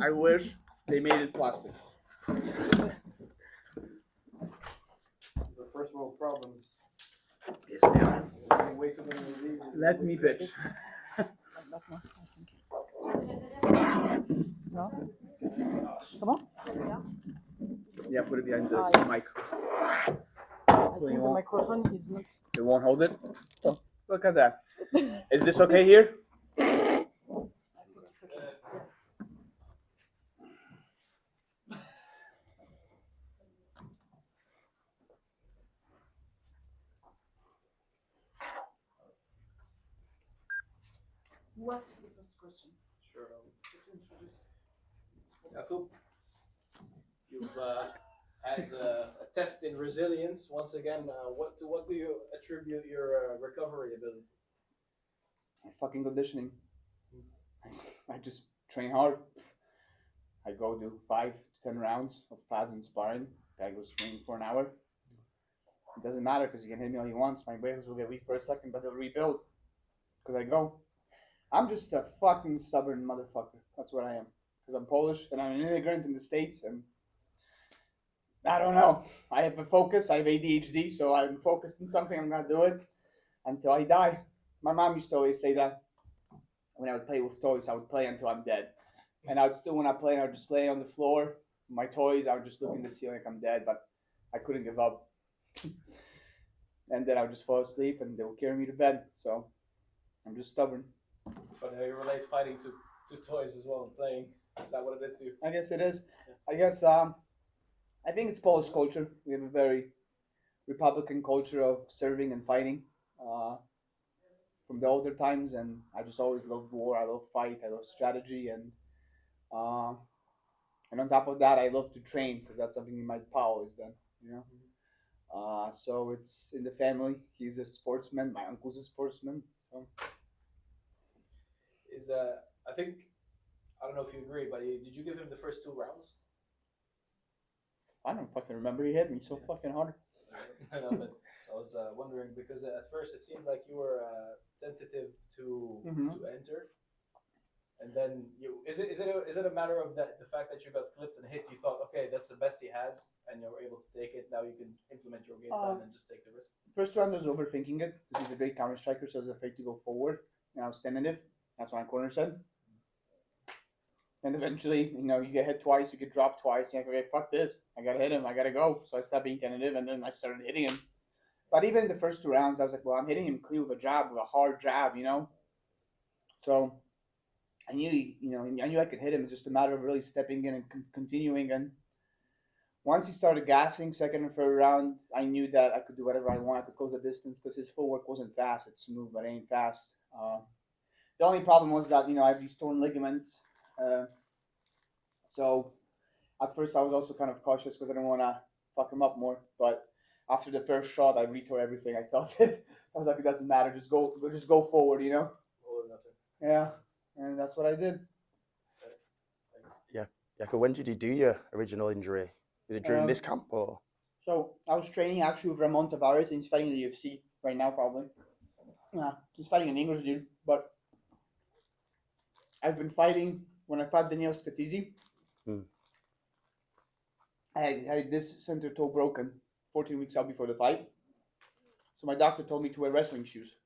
I wish they made it plastic. The first world problems. Yes, they are. Way too many of these. Let me bitch. No? Comment? Yeah, put it behind the mic. I think the microphone is not. It won't hold it? Oh, look at that. Is this okay here? I think it's okay. Who asked the first question? Sure. Jakub, you've had a test in resilience once again. What do you attribute your recovery ability? Fucking conditioning. I just train hard. I go do 5 to 10 rounds of pads and sparring. I go swimming for an hour. It doesn't matter because you can hit me all you want. My braces will get weak for a second, but they'll rebuild. Because I go. I'm just a fucking stubborn motherfucker. That's what I am. Because I'm Polish and I'm an immigrant in the States, and I don't know. I have a focus. I have ADHD, so I'm focused on something. I'm gonna do it until I die. My mom used to always say that when I would play with toys, I would play until I'm dead. And I would still, when I play, I would just lay on the floor. My toys, I would just look in the ceiling like I'm dead, but I couldn't give up. And then I would just fall asleep and they would carry me to bed. So I'm just stubborn. But you relate fighting to toys as well and playing. Is that what it is to you? I guess it is. Yeah. I guess I think it's Polish culture. We have a very Republican culture of serving and fighting from the older times, and I just always loved war. I love fight. I love strategy, and on top of that, I love to train because that's something my pa always done. You know. So it's in the family. He's a sportsman. My uncle's a sportsman. So I think, I don't know if you agree, but did you give him the first 2 rounds? I don't fucking remember. He hit me so fucking hard. I know, but I was wondering because at first it seemed like you were tentative to enter, and then is it a matter of the fact that you got clipped and hit? You thought, okay, that's the best he has, and you were able to take it. Now you can implement your game plan and just take the risk. First round I was overthinking it because he's a great counter striker, so I was afraid to go forward. And I was tentative. That's what my corner said. And eventually, you get hit twice, you get dropped twice. You're like, okay, fuck this. I gotta hit him. I gotta go. So I stopped being tentative, and then I started hitting him. But even in the first 2 rounds, I was like, well, I'm hitting him clean with a jab, with a hard jab, So I knew, I knew I could hit him. It's just a matter of really stepping in and continuing. And once he started gassing, second and third round, I knew that I could do whatever I want. I could close the distance because his footwork wasn't fast. It's smooth, but it ain't fast. The only problem was that, I have these torn ligaments. So at first I was also kind of cautious because I didn't want to fuck him up more. But after the first shot, I retore everything. I felt it. I was like, it doesn't matter. Just go forward, All or nothing. Yeah, and that's what I did. Yeah, Jakub, when did you do your original injury? Was it during this camp or? So I was training actually with Ramon Tavares, and he's fighting in the UFC right now, probably. Yeah, he's fighting an English dude, but I've been fighting when I fought Daniel Scatizzi. I had this center toe broken 14 weeks out before the fight. So my doctor told me to wear wrestling shoes.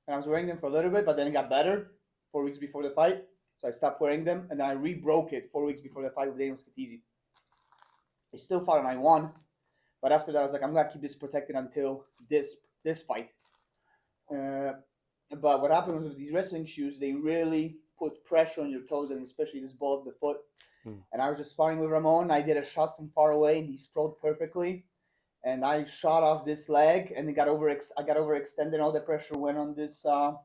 And I was wearing them for a little bit, but then it got better 4 weeks before the fight. So I stopped wearing them, and then I re-broke it 4 weeks before the fight with Daniel Scatizzi. I still fought and I won. But after that, I was like, I'm going to keep this protected until this fight. But what happened was with these wrestling shoes, they really put pressure on your toes, and especially this ball of the foot. And I was just sparring with Ramon. I did a shot from far away, and he sprawled perfectly. And I shot off this leg, and I got overextended. All the pressure went on this on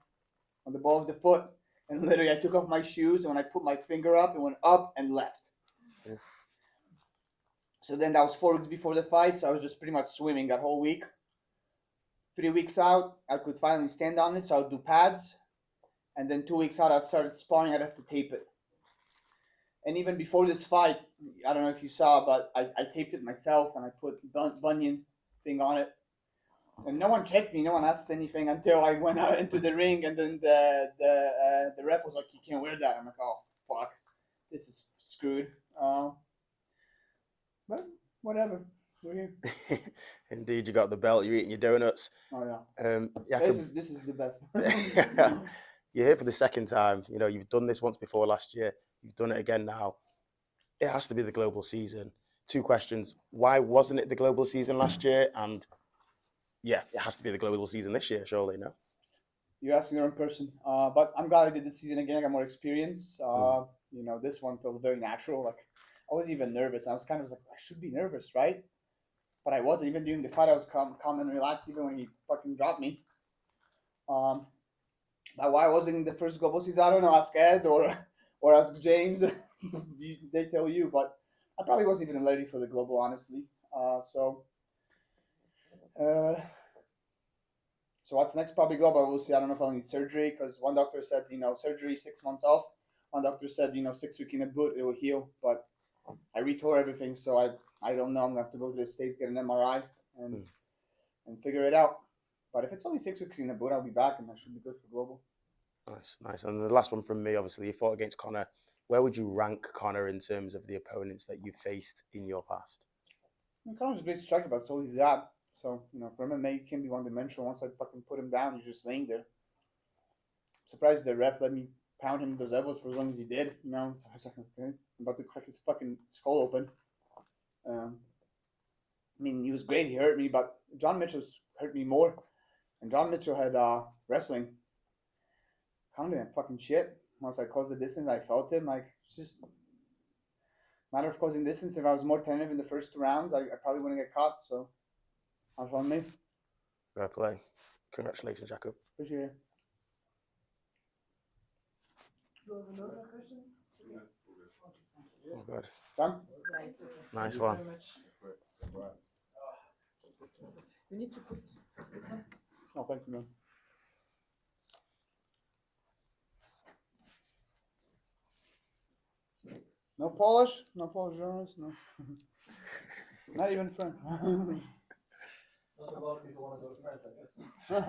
the ball of the foot. And literally, I took off my shoes, and when I put my finger up, it went up and left. Yeah. So then that was 4 weeks before the fight, so I was just pretty much swimming that whole week. 3 weeks out, I could finally stand on it, so I would do pads. And then 2 weeks out, I started sparring. I'd have to tape it. And even before this fight, I don't know if you saw, but I taped it myself, and I put bunion thing on it. And no one checked me. No one asked anything until I went out into the ring, and then the ref was like, "You can't wear that." I'm like, "Oh fuck, this is whatever. We're here. Indeed, you got the belt. You're eating your donuts. Oh yeah. Jakub, This is the best. you're here for the second time. You know, you've done this once before last year. You've done it again now. It has to be the global season. 2 questions. Why wasn't it the global season last year? And yeah, it has to be the global season this year, surely, no? You're asking the wrong person. But I'm glad I did this season again. I got more experience. You know, this one felt very natural. Like I wasn't even nervous. I was kind of like, I should be nervous, right? But I wasn't. Even during the fight, I was calm and relaxed. Even when he fucking dropped me. But why I wasn't in the first global season, I don't know. Ask Ed or ask James. They tell you. But I probably wasn't even ready for the global, honestly. So what's next? Probably global. We'll see. I don't know if I'll need surgery because one doctor said, surgery 6 months off. One doctor said, 6 weeks in a boot, it will heal. But I retore everything, so I don't know. I'm gonna have to go to the States, get an MRI, and figure it out. But if it's only 6 weeks in a boot, I'll be back, and I should be good for global. Nice. And the last one from me, obviously, you fought against Conor. Where would you rank Conor in terms of the opponents that you faced in your past? Conor's a great striker, but so he's that. So, for MMA, he can be one-dimensional. Once I fucking put him down, he's just laying there. I'm surprised the ref let me pound him with those elbows for as long as he did. So I was like, okay, I'm about to crack his fucking skull open. I mean, he was great. He hurt me, but John Mitchell's hurt me more. And John Mitchell had wrestling. Conor didn't fucking shit. Once I closed the distance, I felt him. Like, it's just a matter of closing distance. If I was more tentative in the first 2 rounds, I probably wouldn't get caught. So, that's on me. Fair play. Congratulations, Jakub. Appreciate it. Do you have another question? Oh, good. Done? Nice Thank one. you very much. We need to put this one. Oh, thank you, man. No Polish? No Polish journalists? No. Not even French. Not a lot of people want to go to France, I guess.